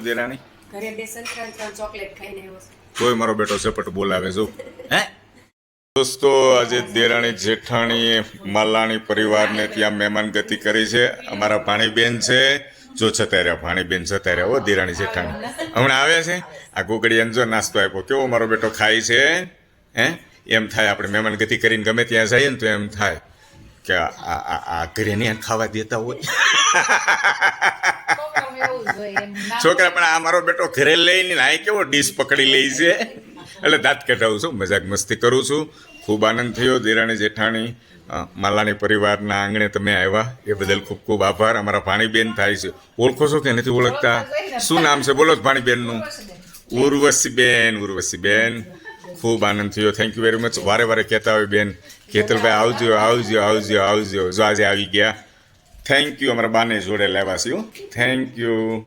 દેરાણી ઘરે બેસન ત્રણ ચોકલેટ ખાઈને આવ્યો છે. તોય મારો બેટો ઝપટ બોલાવે જો હે દોસ્તો આજે દેરાણી જેઠાણી માલાણી પરિવારને ત્યાં મહેમાન ગતિ કરી છે. અમારા ભાણીબેન છે જો છતાં રહ્યા ભાણીબેન જતા રહ્યા હો દેરાણી જેઠાણી હમણાં આવે છે. આ ગોગડી અંજો નાસ્તો આપ્યો કેવો મારો બેટો ખાય છે હે એમ થાય આપણે મહેમાન ગતિ કરીને ગમે ત્યાં જઈએ ને તો એમ થાય કે આ ઘરે નહીં ખાવા દેતા હોય છોકરા પણ આ મારો બેટો ઘરે લઈને આ કેવો ડીશ પકડી લે છે એટલે દાંત કઢાવું છું મજાક મસ્તી કરું છું. ખૂબ આનંદ થયો. દેરાણી જેઠાણી માલાણી પરિવારના આંગણે તમે આવ્યા એ બદલ ખૂબ ખૂબ આભાર. અમારા ભાણીબેન થાય છે. ઓળખો છો કે નથી ઓળખતા? શું નામ છે બોલો ભાણીબેનનું? ઉર્વશીબેન. ખૂબ આનંદ થયો. Thank you very much. વારે વારે કહેતા હોય બેન કેતલભાઈ આવજો આવજો આવજો આવજો જો આજે આવી ગયા. Thank you. અમારા બાને જોડે લાવ્યા છે. Thank you.